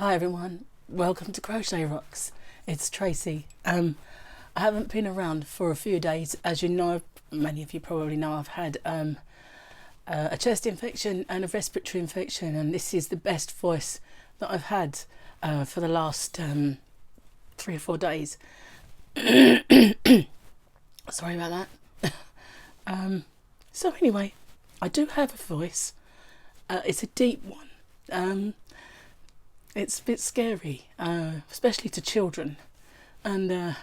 Hi everyone, welcome to Crochet Rocks. It's Tracy. I haven't been around for a few days. As you know, many of you probably know, I've had a chest infection and a respiratory infection, and this is the best voice that I've had for the last 3 or 4 days. Sorry about that. So anyway, I do have a voice. It's a deep one. It's a bit scary, especially to children, and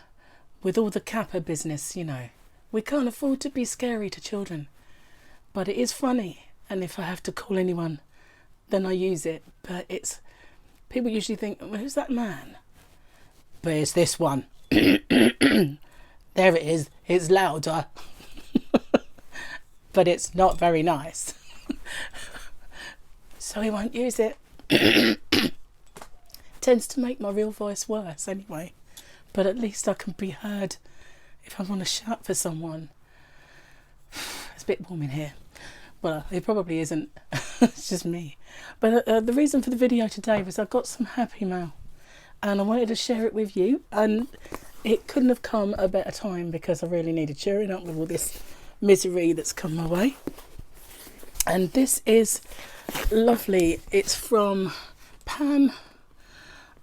with all the Kappa business, you know, we can't afford to be scary to children, but it is funny, and if I have to call anyone, then I use it. But it's, people usually think, well, who's that man? But it's this one. There it is. It's louder, but it's not very nice. So we won't use it. Tends to make my real voice worse anyway, but at least I can be heard if I want to shout for someone. It's a bit warm in here. Well, it probably isn't. It's just me. But the reason for the video today was I got some happy mail and I wanted to share it with you, and it couldn't have come a better time because I really needed cheering up with all this misery that's come my way. And this is lovely. It's from Pam.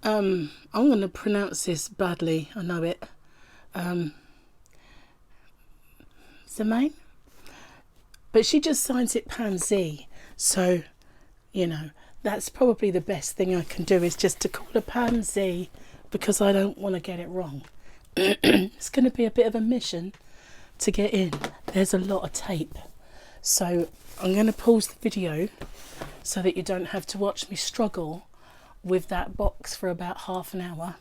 I'm going to pronounce this badly, I know it. Zemain? But she just signs it Pam Z. So, you know, that's probably the best thing I can do, is just to call her Pam Z, because I don't want to get it wrong. It's going to be a bit of a mission to get in. There's a lot of tape. So I'm going to pause the video so that you don't have to watch me struggle with that box for about half an hour,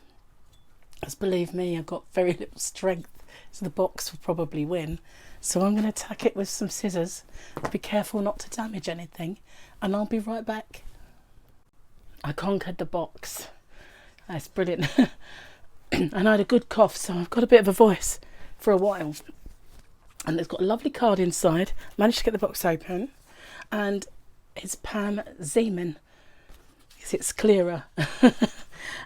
as believe me, I've got very little strength, so the box will probably win. So I'm going to attack it with some scissors. Be careful not to damage anything, and I'll be right back. I conquered the box. That's brilliant. And I had a good cough, so I've got a bit of a voice for a while. And it's got a lovely card inside. Managed to get the box open, and it's Pam Zeman. It's clearer.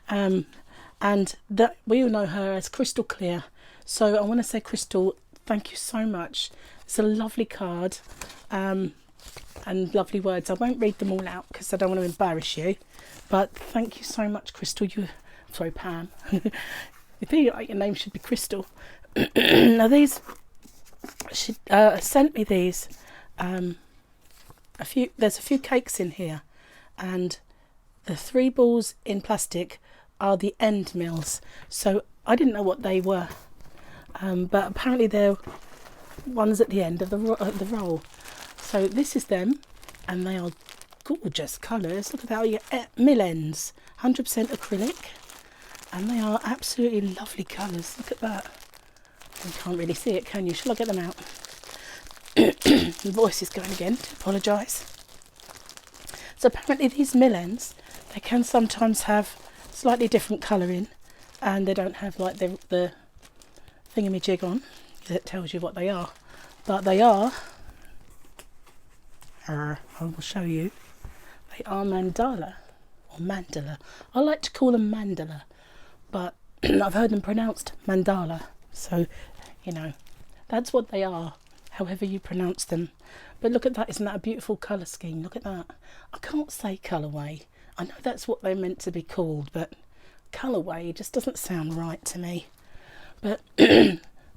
And that we all know her as Crystal Clear. So I want to say, Crystal, thank you so much. It's a lovely card, and lovely words. I won't read them all out because I don't want to embarrass you, but thank you so much, Crystal. Sorry, Pam. I think your name should be Crystal. Now these, she sent me these. There's a few cakes in here, and the 3 balls in plastic are the end mills. So I didn't know what they were, but apparently they're ones at the end of the roll. So this is them, and they are gorgeous colours. Look at that, you get mill ends, 100% acrylic, and they are absolutely lovely colours. Look at that. You can't really see it, can you? Shall I get them out? The voice is going again, to apologise. So apparently these mill ends, they can sometimes have slightly different colouring, and they don't have like the thingamajig on that tells you what they are, but they are, I will show you, they are mandala, or mandala. I like to call them mandala, but I've heard them pronounced mandala, so you know, that's what they are, however you pronounce them. But look at that, isn't that a beautiful colour scheme? Look at that. I can't say colourway. I know that's what they're meant to be called, but colourway just doesn't sound right to me. But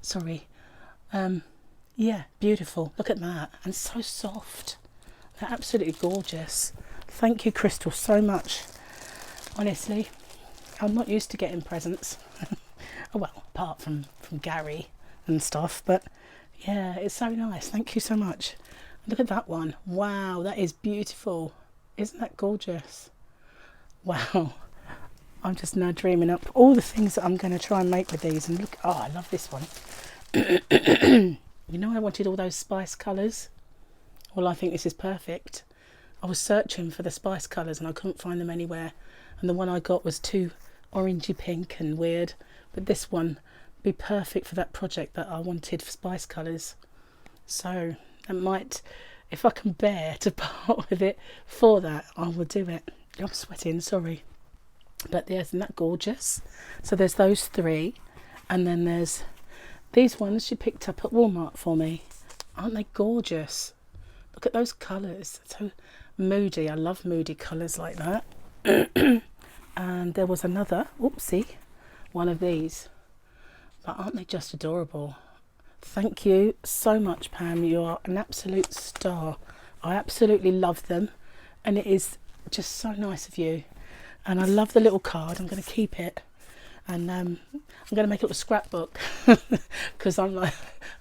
sorry. Yeah, beautiful. Look at that. And so soft. They're absolutely gorgeous. Thank you, Crystal, so much. Honestly, I'm not used to getting presents. Oh, well, apart from Gary and stuff, but yeah, it's so nice. Thank you so much. Look at that one. Wow, that is beautiful. Isn't that gorgeous? Wow, I'm just now dreaming up all the things that I'm going to try and make with these. And look, oh, I love this one. You know, I wanted all those spice colours. Well, I think this is perfect. I was searching for the spice colours and I couldn't find them anywhere. And the one I got was too orangey pink and weird. But this one would be perfect for that project that I wanted for spice colours. So it might, if I can bear to part with it for that, I will do it. I'm sweating, sorry. But isn't that gorgeous? So there's those 3, and then there's these ones she picked up at Walmart for me. Aren't they gorgeous? Look at those colours, so moody. I love moody colours like that. And there was another, oopsie, one of these. But aren't they just adorable? Thank you so much, Pam. You are an absolute star. I absolutely love them, and it is just so nice of you. And I love the little card. I'm going to keep it, and I'm going to make a little scrapbook because I'm like,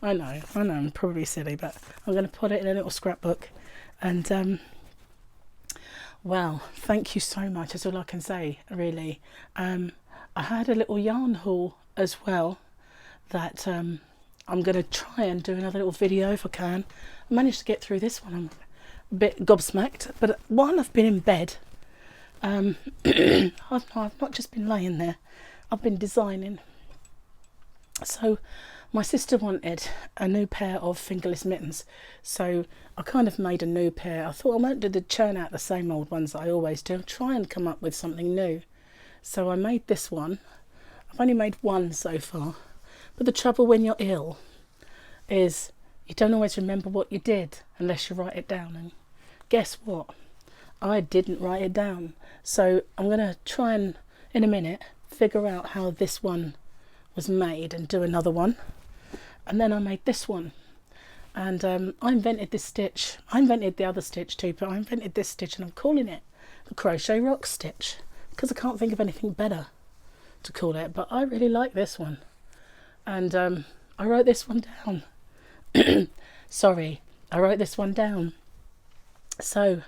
I know, I'm probably silly, but I'm going to put it in a little scrapbook. And well, thank you so much. That's all I can say, really. I had a little yarn haul as well that I'm going to try and do another little video if I can. I managed to get through this one. I'm a bit gobsmacked, but while I've been in bed, I've not just been laying there, I've been designing. So my sister wanted a new pair of fingerless mittens, so I kind of made a new pair. I thought I won't do the churn out the same old ones that I always do. I'll try and come up with something new. So I made this one. I've only made one so far, but the trouble when you're ill is you don't always remember what you did unless you write it down. And guess what? I didn't write it down. So I'm going to try and, in a minute, figure out how this one was made and do another one. And then I made this one. And I invented this stitch. I invented the other stitch too, but I invented this stitch, and I'm calling it the Crochet Rock stitch because I can't think of anything better to call it. But I really like this one. And I wrote this one down. Sorry, I wrote this one down. So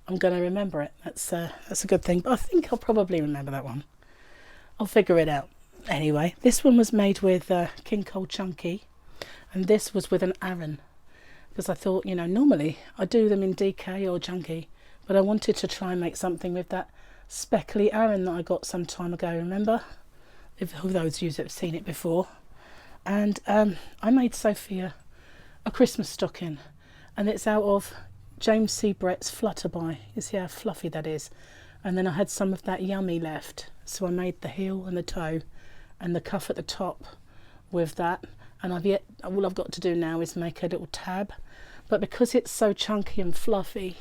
I'm going to remember it. That's a good thing. But I think I'll probably remember that one. I'll figure it out. Anyway, this one was made with King Cole Chunky, and this was with an Aran, because I thought, you know, normally I do them in DK or Chunky, but I wanted to try and make something with that speckly Aran that I got some time ago, remember? If those of you that have seen it before. And I made Sophia a Christmas stocking, and it's out of James C. Brett's Flutterby. You see how fluffy that is? And then I had some of that yummy left, so I made the heel and the toe and the cuff at the top with that. And all I've got to do now is make a little tab, but because it's so chunky and fluffy,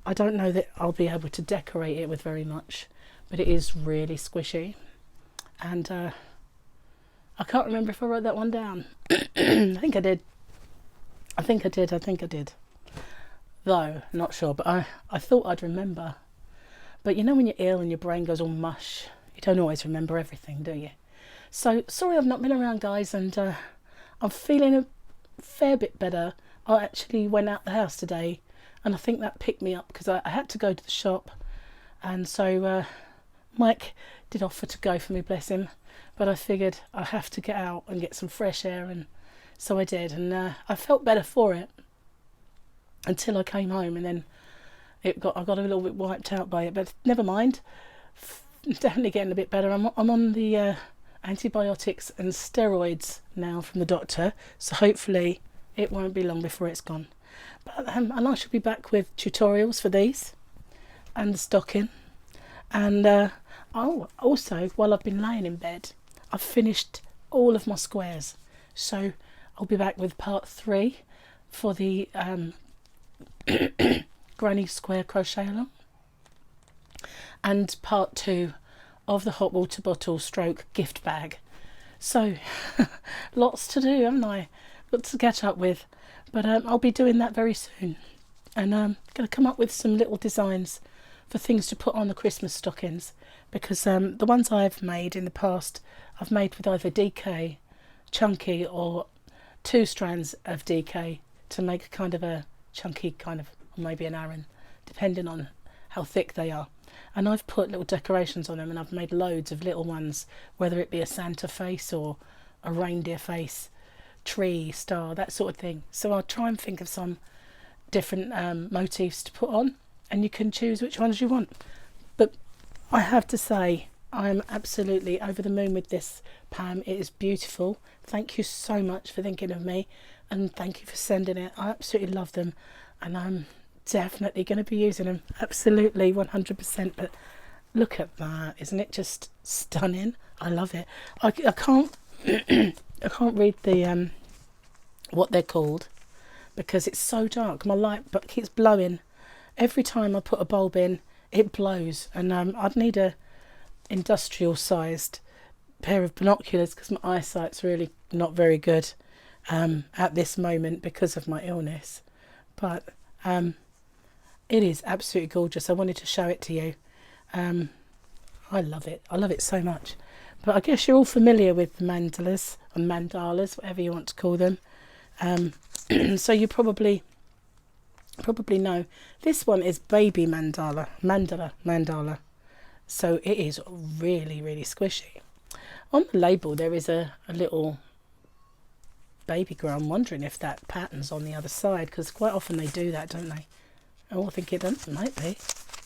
I don't know that I'll be able to decorate it with very much, but it is really squishy. And I can't remember if I wrote that one down. I think I did. Though, not sure, but I thought I'd remember. But you know when you're ill and your brain goes all mush, you don't always remember everything, do you? So, sorry I've not been around, guys, and I'm feeling a fair bit better. I actually went out the house today, and I think that picked me up because I had to go to the shop. And so Mike did offer to go for me, bless him. But I figured I have to get out and get some fresh air, and so I did. And I felt better for it until I came home, and then I got a little bit wiped out by it. But never mind, definitely getting a bit better. I'm on the antibiotics and steroids now from the doctor, so hopefully it won't be long before it's gone. But and I shall be back with tutorials for these and the stocking. And also, while I've been laying in bed, I've finished all of my squares, so I'll be back with part 3 for the Granny Square Crochet Along, and part 2 of the hot water bottle stroke gift bag. So lots to do, haven't I? Got to catch up with, but I'll be doing that very soon, and I'm going to come up with some little designs for things to put on the Christmas stockings, because the ones I've made in the past I've made with either DK, Chunky, or 2 strands of DK to make kind of a chunky kind of, or maybe an Aran, depending on how thick they are. And I've put little decorations on them, and I've made loads of little ones, whether it be a Santa face or a reindeer face, tree, star, that sort of thing. So I'll try and think of some different motifs to put on, and you can choose which ones you want. But I have to say, I'm absolutely over the moon with this, Pam. It is beautiful. Thank you so much for thinking of me, and thank you for sending it. I absolutely love them, and I'm definitely going to be using them, absolutely 100%. But Look at that. Isn't it just stunning? I love it. I can't I can't read the what they're called because it's so dark. My light but keeps blowing. Every time I put a bulb in, it blows, and I'd need a industrial sized pair of binoculars because my eyesight's really not very good at this moment because of my illness. But it is absolutely gorgeous. I wanted to show it to you. I love it. I love it so much. But I guess you're all familiar with the mandalas, or mandalas, whatever you want to call them. So you probably know. This one is baby mandala. So it is really, really squishy. On the label there is a little baby girl. I'm wondering if that pattern's on the other side, because quite often they do that, don't they? Oh, I think it might be.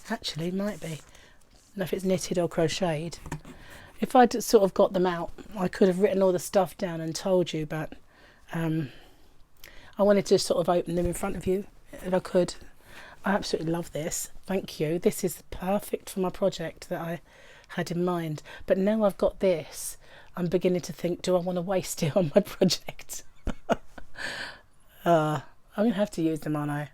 Actually, might be. I don't know if it's knitted or crocheted. If I'd sort of got them out, I could have written all the stuff down and told you, but I wanted to sort of open them in front of you if I could. I absolutely love this. Thank you. This is perfect for my project that I had in mind. But now I've got this, I'm beginning to think, do I want to waste it on my project? I'm going to have to use them, aren't I?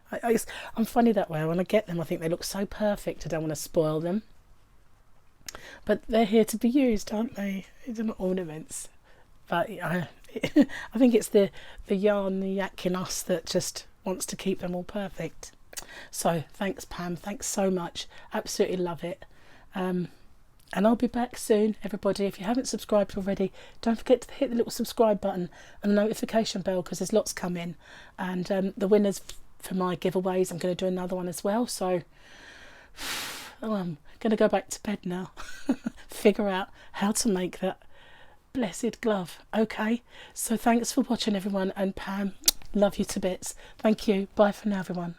I'm funny that way. When I get them, I think they look so perfect. I don't want to spoil them. But they're here to be used, aren't they? They're not ornaments. But I think it's the yarn, the yak in us that just wants to keep them all perfect. So thanks, Pam. Thanks so much. Absolutely love it. And I'll be back soon, everybody. If you haven't subscribed already, don't forget to hit the little subscribe button and the notification bell, because there's lots coming. And the winners for my giveaways, I'm going to do another one as well. So I'm going to go back to bed now. Figure out how to make that blessed glove. Okay, so thanks for watching, everyone. And Pam, love you to bits. Thank you. Bye for now, everyone.